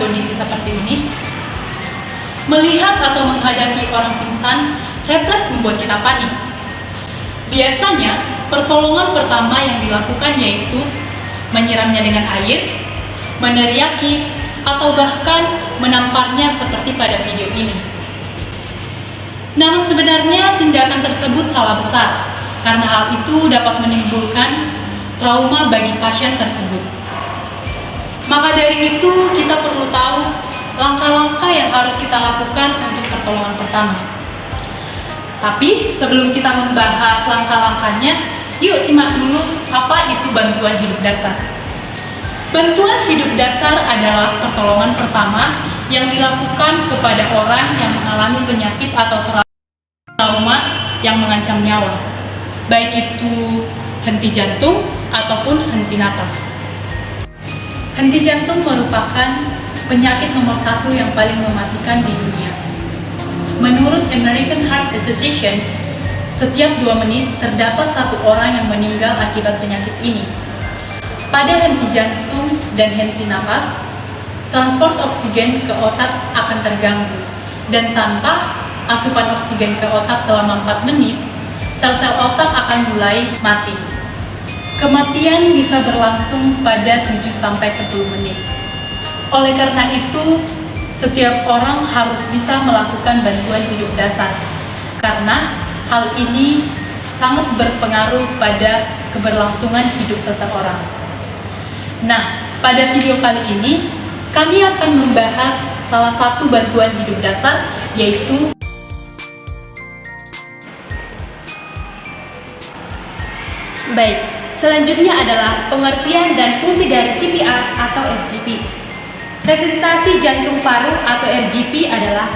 kondisi seperti ini? Melihat atau menghadapi orang pingsan, refleks membuat kita panik. Biasanya, pertolongan pertama yang dilakukan yaitu menyiramnya dengan air, meneriaki, atau bahkan menamparnya seperti pada video ini. Namun sebenarnya tindakan tersebut salah besar, karena hal itu dapat menimbulkan trauma bagi pasien tersebut. Maka dari itu, kita perlu tahu langkah-langkah yang harus kita lakukan untuk pertolongan pertama. Tapi sebelum kita membahas langkah-langkahnya, yuk simak dulu apa itu bantuan hidup dasar. Bantuan hidup dasar adalah pertolongan pertama yang dilakukan kepada orang yang mengalami penyakit atau trauma yang mengancam nyawa, baik itu henti jantung ataupun henti napas. Henti jantung merupakan penyakit nomor 1 yang paling mematikan di dunia. Menurut American Heart Association, setiap 2 menit terdapat 1 orang yang meninggal akibat penyakit ini. Pada henti jantung dan henti napas, transport oksigen ke otak akan terganggu, dan tanpa asupan oksigen ke otak selama 4 menit, sel-sel otak akan mulai mati. Kematian bisa berlangsung pada 7-10 menit. Oleh karena itu, setiap orang harus bisa melakukan bantuan hidup dasar, karena hal ini sangat berpengaruh pada keberlangsungan hidup seseorang. Nah, pada video kali ini, kami akan membahas salah satu bantuan hidup dasar, yaitu Baik, selanjutnya adalah pengertian dan fungsi dari CPR atau RGP. Resusitasi jantung paru atau RGP adalah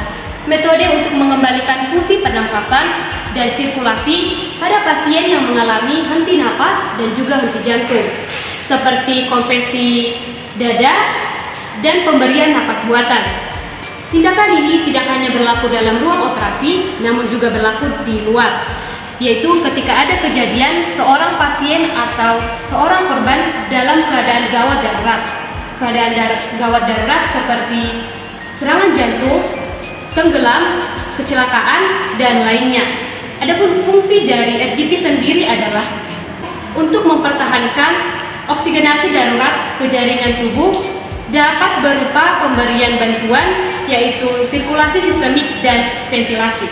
metode untuk mengembalikan fungsi pernafasan dan sirkulasi pada pasien yang mengalami henti napas dan juga henti jantung, seperti kompresi dada dan pemberian napas buatan. Tindakan ini tidak hanya berlaku dalam ruang operasi, namun juga berlaku di luar, yaitu ketika ada kejadian seorang pasien atau seorang korban dalam keadaan gawat darurat. Gawat darurat seperti serangan jantung, tenggelam, kecelakaan, dan lainnya. Adapun fungsi dari RGP sendiri adalah untuk mempertahankan oksigenasi darurat ke jaringan tubuh, dapat berupa pemberian bantuan yaitu sirkulasi sistemik dan ventilasi.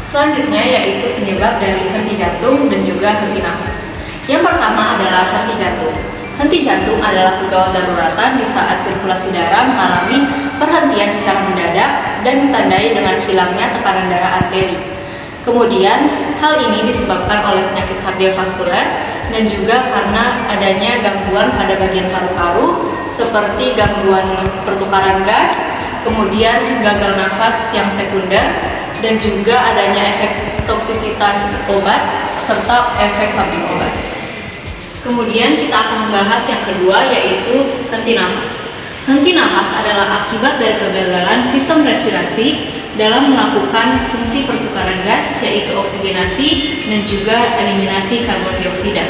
Selanjutnya yaitu penyebab dari henti jantung dan juga henti nafas. Yang pertama adalah henti jantung. Henti jantung adalah kegawat daruratan di saat sirkulasi darah mengalami perhentian secara mendadak dan ditandai dengan hilangnya tekanan darah arteri. Kemudian, hal ini disebabkan oleh penyakit kardiovaskuler dan juga karena adanya gangguan pada bagian paru-paru seperti gangguan pertukaran gas, kemudian gagal nafas yang sekunder, dan juga adanya efek toksisitas obat serta efek samping obat. Kemudian kita akan membahas yang kedua yaitu henti nafas. Henti nafas adalah akibat dari kegagalan sistem respirasi dalam melakukan fungsi pertukaran gas yaitu oksigenasi dan juga eliminasi karbon dioksida.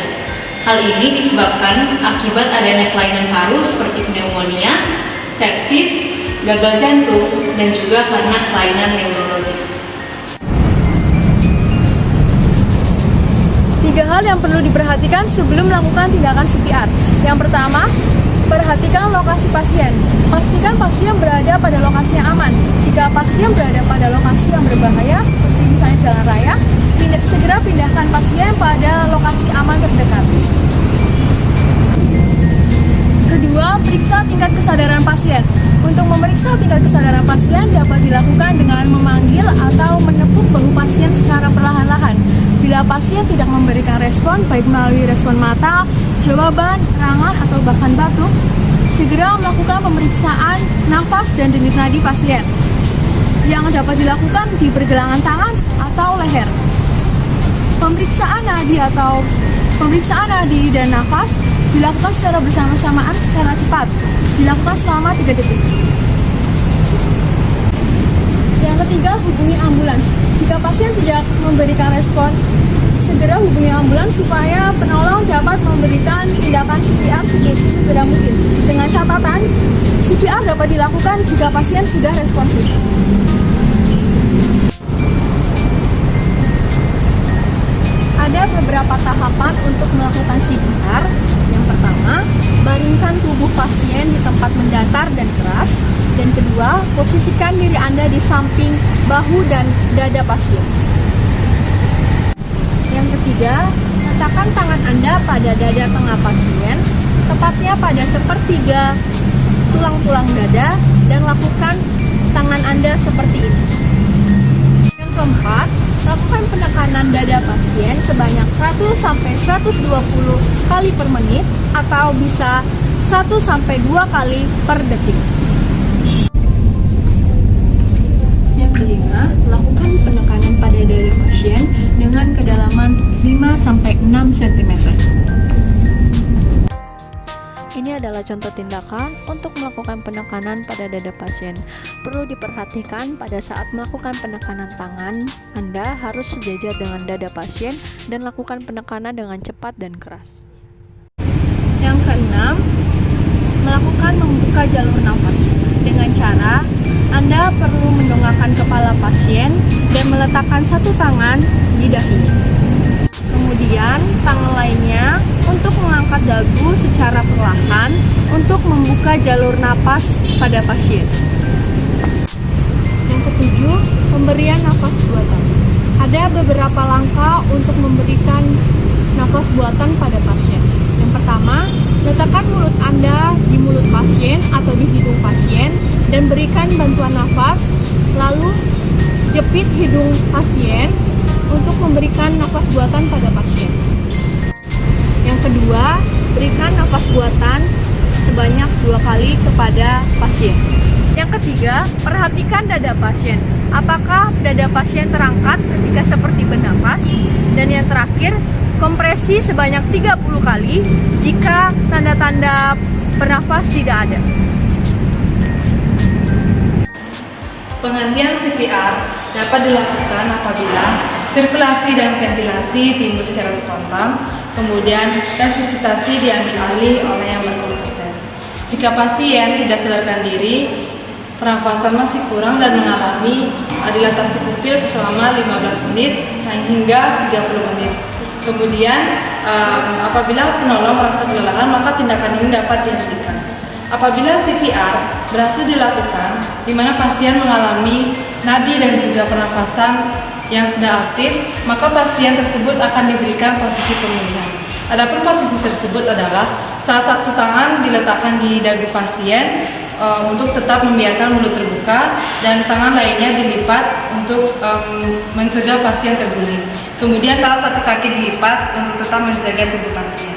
Hal ini disebabkan akibat adanya kelainan paru seperti pneumonia, sepsis, gagal jantung, dan juga karena kelainan neurologis. 3 hal yang perlu diperhatikan sebelum melakukan tindakan CPR. Yang pertama, perhatikan lokasi pasien. Pastikan pasien berada pada lokasi yang aman. Jika pasien berada pada lokasi yang berbahaya, seperti misalnya jalan raya, segera pindahkan pasien pada lokasi aman terdekat. Kedua, periksa tingkat kesadaran pasien. Untuk memeriksa tingkat kesadaran pasien dapat dilakukan dengan memanggil atau menepuk bahu pasien secara perlahan-lahan. Bila pasien tidak memberikan respon, baik melalui respon mata, jawaban, tangan, atau bahkan batuk, segera melakukan pemeriksaan nafas dan denyut nadi pasien yang dapat dilakukan di pergelangan tangan atau leher. Pemeriksaan nadi dan nafas dilakukan secara bersama-samaan secara cepat, dilakukan selama 3 detik. Yang ketiga, hubungi ambulans. Jika pasien tidak memberikan respon, segera hubungi ambulans supaya penolong dapat memberikan tindakan CPR segera mungkin. CPR dapat dilakukan jika pasien sudah responsif. Ada beberapa tahapan untuk melakukan CPR. Yang pertama, baringkan tubuh pasien di tempat mendatar dan keras. Dan kedua, posisikan diri Anda di samping bahu dan dada pasien. Yang ketiga, letakkan tangan Anda pada dada tengah pasien, tepatnya pada sepertiga tulang-tulang dada, dan lakukan tangan Anda seperti ini. Yang keempat, lakukan penekanan dada pasien sebanyak 100-120 kali per menit atau bisa 1-2 kali per detik. Yang kelima, lakukan penekanan pada dada pasien dengan kedalaman 5-6 cm. Ini adalah contoh tindakan untuk melakukan penekanan pada dada pasien. Perlu diperhatikan pada saat melakukan penekanan tangan, Anda harus sejajar dengan dada pasien dan lakukan penekanan dengan cepat dan keras. Yang keenam, melakukan membuka jalur nafas. Dengan cara, Anda perlu mendongakkan kepala pasien dan meletakkan satu tangan di dahinya. Kemudian, tangan lainnya untuk mengangkat dagu secara perlahan untuk membuka jalur napas pada pasien. Yang ketujuh, pemberian nafas buatan. Ada beberapa langkah untuk memberikan nafas buatan pada pasien. Yang pertama, letakkan mulut Anda di mulut pasien atau di hidung pasien dan berikan bantuan nafas, lalu jepit hidung pasien untuk memberikan nafas buatan pada pasien. Yang kedua, berikan nafas buatan sebanyak 2 kali kepada pasien. Yang ketiga, perhatikan dada pasien. Apakah dada pasien terangkat ketika seperti bernafas? Dan yang terakhir, kompresi sebanyak 30 kali jika tanda-tanda bernafas tidak ada. Penghentian CPR dapat dilakukan apabila sirkulasi dan ventilasi timbul secara spontan, kemudian resusitasi diambil alih oleh yang berkompeten. Jika pasien tidak sadarkan diri, pernafasan masih kurang dan mengalami dilatasi pupil selama 15 menit hingga 30 menit. Kemudian apabila penolong merasa kelelahan, maka tindakan ini dapat dihentikan. Apabila CPR berhasil dilakukan, di mana pasien mengalami nadi dan juga pernafasan yang sudah aktif, maka pasien tersebut akan diberikan posisi pemulihan. Adapun posisi tersebut adalah salah satu tangan diletakkan di dagu pasien untuk tetap membiarkan mulut terbuka dan tangan lainnya dilipat untuk mencegah pasien terguling. Kemudian salah satu kaki dilipat untuk tetap menjaga tubuh pasien.